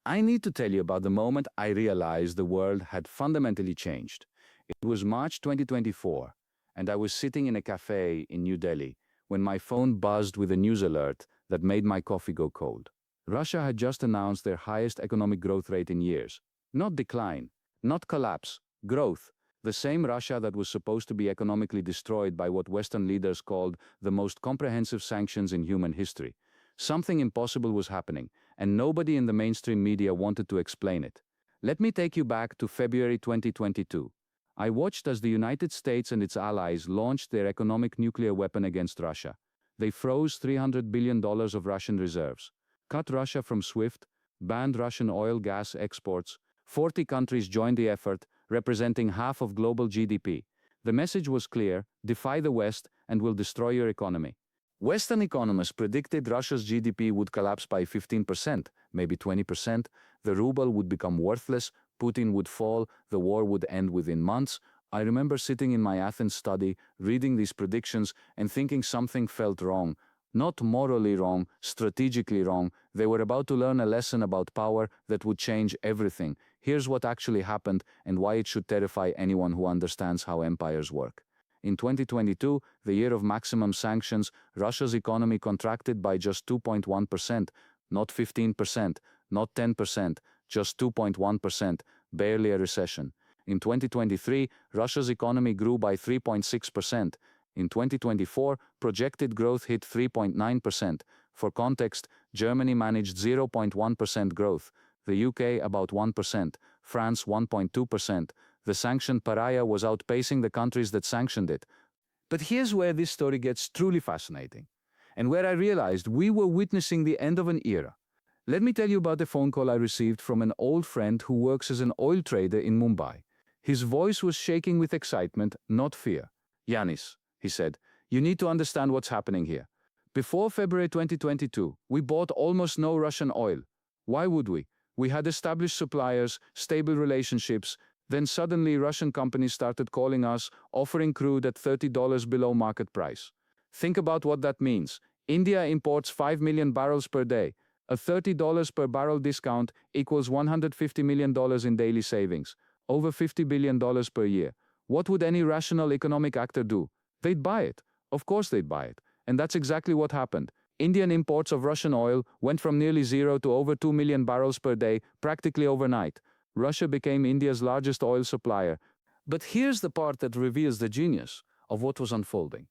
I need to tell you about the moment I realized the world had fundamentally changed. It was March 2024, and I was sitting in a cafe in New Delhi when my phone buzzed with a news alert that made my coffee go cold. Russia had just announced their highest economic growth rate in years. Not decline, not collapse, growth. The same Russia that was supposed to be economically destroyed by what Western leaders called the most comprehensive sanctions in human history. Something impossible was happening, and nobody in the mainstream media wanted to explain it. Let me take you back to February 2022. I watched as the United States and its allies launched their economic nuclear weapon against Russia. They froze $300 billion of Russian reserves, cut Russia from SWIFT, banned Russian oil gas exports. 40 countries joined the effort, representing half of global GDP. The message was clear: defy the West and we'll destroy your economy. Western economists predicted Russia's GDP would collapse by 15%, maybe 20%, the ruble would become worthless, Putin would fall, the war would end within months. I remember sitting in my Athens study, reading these predictions and thinking something felt wrong. Not morally wrong, strategically wrong. They were about to learn a lesson about power that would change everything. Here's what actually happened and why it should terrify anyone who understands how empires work. In 2022, the year of maximum sanctions, Russia's economy contracted by just 2.1%, not 15%, not 10%, just 2.1%, barely a recession. In 2023, Russia's economy grew by 3.6%. In 2024, projected growth hit 3.9%. For context, Germany managed 0.1% growth, the UK about 1%, France 1.2%. The sanctioned pariah was outpacing the countries that sanctioned it. But here's where this story gets truly fascinating, and where I realized we were witnessing the end of an era. Let me tell you about a phone call I received from an old friend who works as an oil trader in Mumbai. His voice was shaking with excitement, not fear. "Yanis," he said, "you need to understand what's happening here. Before February 2022, we bought almost no Russian oil. Why would we? We had established suppliers, stable relationships. Then suddenly Russian companies started calling us, offering crude at $30 below market price. Think about what that means. India imports 5 million barrels per day. A $30 per barrel discount equals $150 million in daily savings, over $50 billion per year. What would any rational economic actor do? They'd buy it. Of course they'd buy it. And that's exactly what happened. Indian imports of Russian oil went from nearly zero to over 2 million barrels per day, practically overnight. Russia became India's largest oil supplier. But here's the part that reveals the genius of what was unfolding.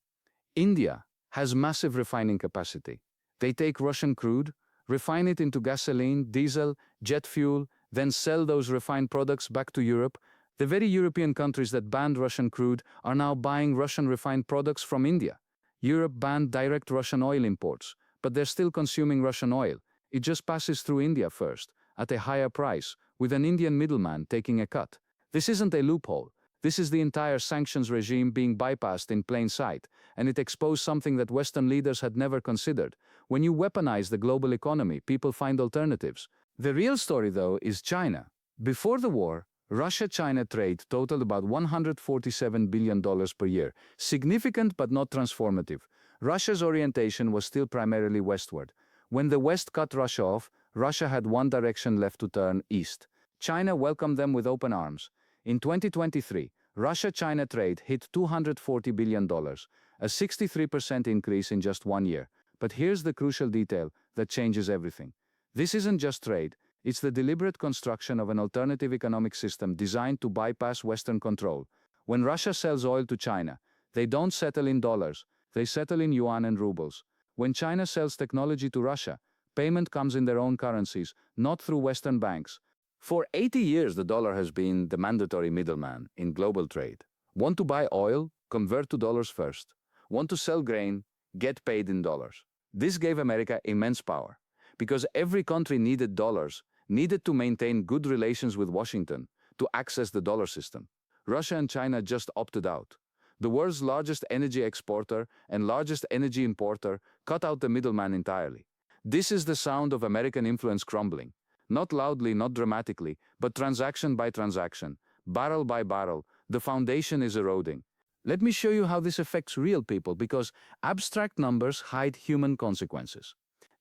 India has massive refining capacity. They take Russian crude, refine it into gasoline, diesel, jet fuel, then sell those refined products back to Europe. The very European countries that banned Russian crude are now buying Russian refined products from India. Europe banned direct Russian oil imports, but they're still consuming Russian oil. It just passes through India first, at a higher price, with an Indian middleman taking a cut. This isn't a loophole. This is the entire sanctions regime being bypassed in plain sight, and it exposed something that Western leaders had never considered. When you weaponize the global economy, people find alternatives. The real story, though, is China. Before the war, Russia-China trade totaled about $147 billion per year. Significant but not transformative. Russia's orientation was still primarily westward. When the West cut Russia off, Russia had one direction left to turn: east. China welcomed them with open arms. In 2023, Russia-China trade hit $240 billion, a 63% increase in just 1 year. But here's the crucial detail that changes everything. This isn't just trade, it's the deliberate construction of an alternative economic system designed to bypass Western control. When Russia sells oil to China, they don't settle in dollars, they settle in yuan and rubles. When China sells technology to Russia, payment comes in their own currencies, not through Western banks. For 80 years, the dollar has been the mandatory middleman in global trade. Want to buy oil? Convert to dollars first. Want to sell grain? Get paid in dollars. This gave America immense power, because every country needed dollars, needed to maintain good relations with Washington, to access the dollar system. Russia and China just opted out. The world's largest energy exporter and largest energy importer cut out the middleman entirely. This is the sound of American influence crumbling. Not loudly, not dramatically, but transaction by transaction, barrel by barrel, the foundation is eroding. Let me show you how this affects real people, because abstract numbers hide human consequences.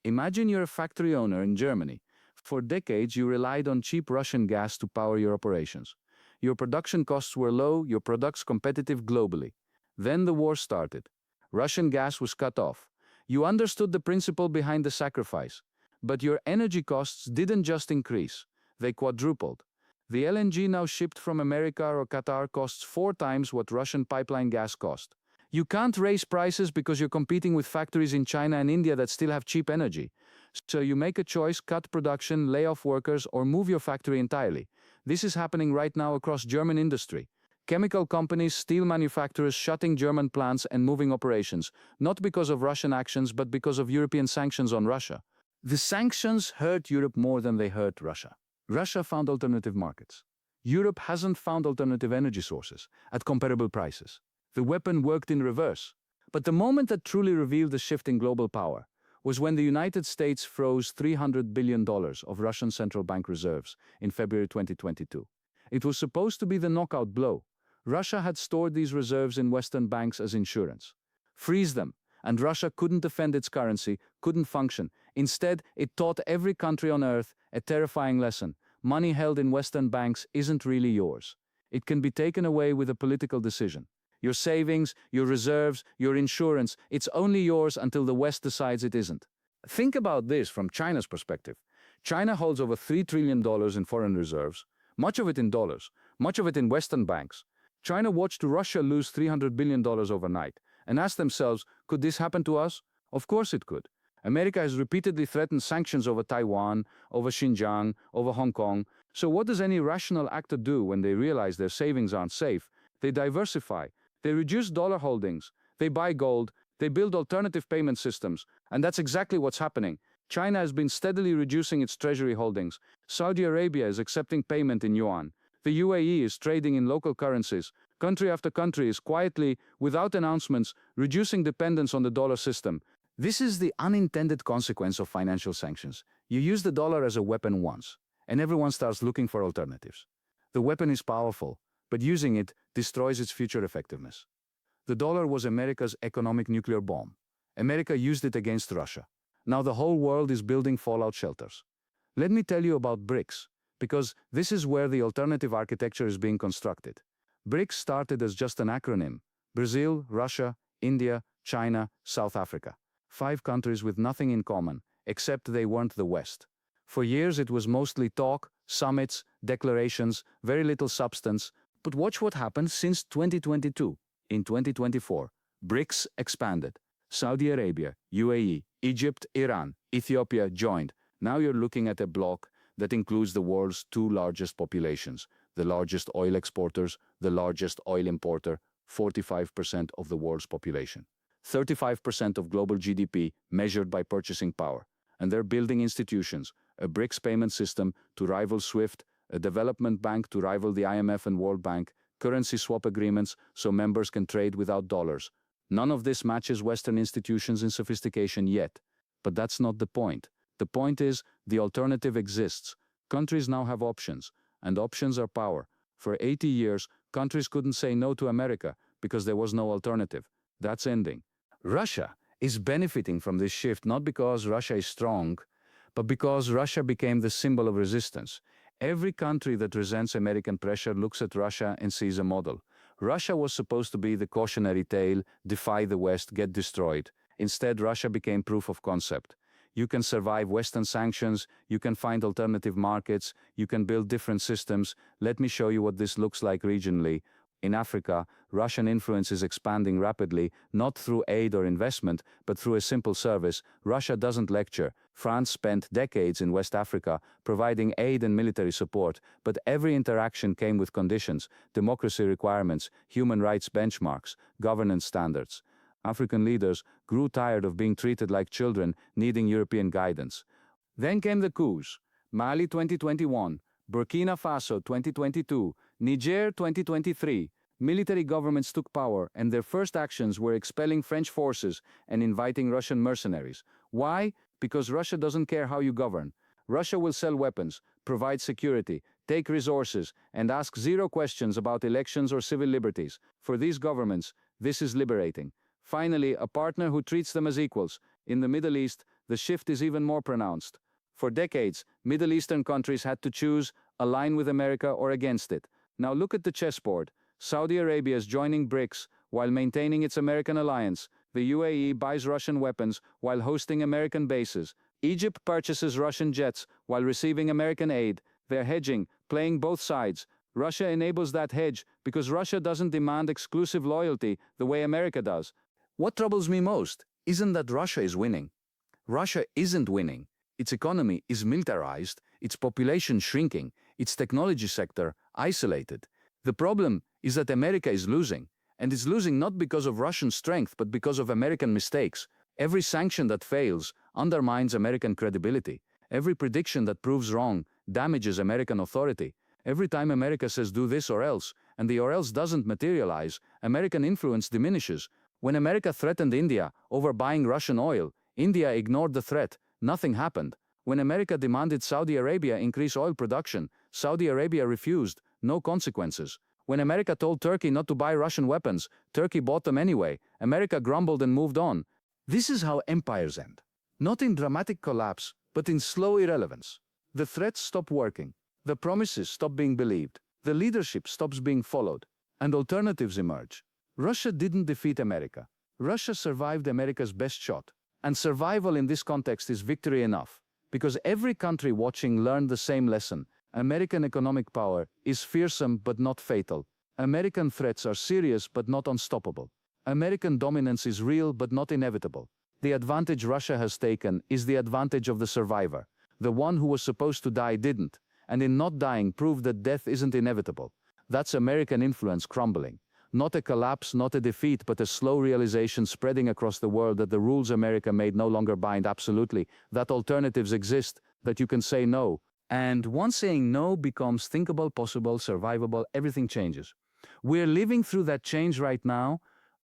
Imagine you're a factory owner in Germany. For decades, you relied on cheap Russian gas to power your operations. Your production costs were low, your products competitive globally. Then the war started. Russian gas was cut off. You understood the principle behind the sacrifice. But your energy costs didn't just increase, they quadrupled. The LNG now shipped from America or Qatar costs 4 times what Russian pipeline gas cost. You can't raise prices because you're competing with factories in China and India that still have cheap energy. So you make a choice, cut production, lay off workers, or move your factory entirely. This is happening right now across German industry. Chemical companies, steel manufacturers shutting German plants and moving operations, not because of Russian actions, but because of European sanctions on Russia. The sanctions hurt Europe more than they hurt Russia. Russia found alternative markets. Europe hasn't found alternative energy sources at comparable prices. The weapon worked in reverse. But the moment that truly revealed the shift in global power was when the United States froze $300 billion of Russian central bank reserves in February 2022. It was supposed to be the knockout blow. Russia had stored these reserves in Western banks as insurance. Freeze them, and Russia couldn't defend its currency, couldn't function. Instead, it taught every country on earth a terrifying lesson. Money held in Western banks isn't really yours. It can be taken away with a political decision. Your savings, your reserves, your insurance, it's only yours until the West decides it isn't. Think about this from China's perspective. China holds over $3 trillion in foreign reserves, much of it in dollars, much of it in Western banks. China watched Russia lose $300 billion overnight and asked themselves, could this happen to us? Of course it could. America has repeatedly threatened sanctions over Taiwan, over Xinjiang, over Hong Kong. So what does any rational actor do when they realize their savings aren't safe? They diversify. They reduce dollar holdings. They buy gold. They build alternative payment systems. And that's exactly what's happening. China has been steadily reducing its treasury holdings. Saudi Arabia is accepting payment in yuan. The UAE is trading in local currencies. Country after country is quietly, without announcements, reducing dependence on the dollar system. This is the unintended consequence of financial sanctions. You use the dollar as a weapon once, and everyone starts looking for alternatives. The weapon is powerful, but using it destroys its future effectiveness. The dollar was America's economic nuclear bomb. America used it against Russia. Now the whole world is building fallout shelters. Let me tell you about BRICS, because this is where the alternative architecture is being constructed. BRICS started as just an acronym: Brazil, Russia, India, China, South Africa. 5 countries with nothing in common, except they weren't the West. For years it was mostly talk, summits, declarations, very little substance. But watch what happened since 2022. In 2024, BRICS expanded. Saudi Arabia, UAE, Egypt, Iran, Ethiopia joined. Now you're looking at a bloc that includes the world's 2 largest populations, the largest oil exporters, the largest oil importer, 45% of the world's population. 35% of global GDP measured by purchasing power. And they're building institutions, a BRICS payment system to rival SWIFT, a development bank to rival the IMF and World Bank, currency swap agreements so members can trade without dollars. None of this matches Western institutions in sophistication yet. But that's not the point. The point is, the alternative exists. Countries now have options, and options are power. For 80 years, countries couldn't say no to America because there was no alternative. That's ending. Russia is benefiting from this shift not because Russia is strong, but because Russia became the symbol of resistance. Every country that resents American pressure looks at Russia and sees a model. Russia was supposed to be the cautionary tale, defy the West, get destroyed. Instead, Russia became proof of concept. You can survive Western sanctions, you can find alternative markets, you can build different systems. Let me show you what this looks like regionally. In Africa, Russian influence is expanding rapidly, not through aid or investment, but through a simple service. Russia doesn't lecture. France spent decades in West Africa providing aid and military support, but every interaction came with conditions, democracy requirements, human rights benchmarks, governance standards. African leaders grew tired of being treated like children, needing European guidance. Then came the coups. Mali 2021, Burkina Faso 2022, Niger 2023. Military governments took power, and their first actions were expelling French forces and inviting Russian mercenaries. Why? Because Russia doesn't care how you govern. Russia will sell weapons, provide security, take resources, and ask 0 questions about elections or civil liberties. For these governments, this is liberating. Finally, a partner who treats them as equals. In the Middle East, the shift is even more pronounced. For decades, Middle Eastern countries had to choose, align with America or against it. Now look at the chessboard. Saudi Arabia is joining BRICS while maintaining its American alliance. The UAE buys Russian weapons while hosting American bases. Egypt purchases Russian jets while receiving American aid. They're hedging, playing both sides. Russia enables that hedge because Russia doesn't demand exclusive loyalty the way America does. What troubles me most isn't that Russia is winning. Russia isn't winning. Its economy is militarized, its population shrinking, its technology sector isolated. The problem is that America is losing, and it's losing not because of Russian strength but because of American mistakes. Every sanction that fails undermines American credibility. Every prediction that proves wrong damages American authority. Every time America says do this or else, and the or else doesn't materialize, American influence diminishes. When America threatened India over buying Russian oil, India ignored the threat. Nothing happened. When America demanded Saudi Arabia increase oil production, Saudi Arabia refused. No consequences. When America told Turkey not to buy Russian weapons, Turkey bought them anyway. America grumbled and moved on. This is how empires end. Not in dramatic collapse, but in slow irrelevance. The threats stop working. The promises stop being believed. The leadership stops being followed. And alternatives emerge. Russia didn't defeat America. Russia survived America's best shot. And survival in this context is victory enough. Because every country watching learned the same lesson. American economic power is fearsome but not fatal. American threats are serious but not unstoppable. American dominance is real but not inevitable. The advantage Russia has taken is the advantage of the survivor. The one who was supposed to die didn't, and in not dying proved that death isn't inevitable. That's American influence crumbling. Not a collapse, not a defeat, but a slow realization spreading across the world that the rules America made no longer bind absolutely, that alternatives exist, that you can say no. And once saying no becomes thinkable, possible, survivable, everything changes. We're living through that change right now,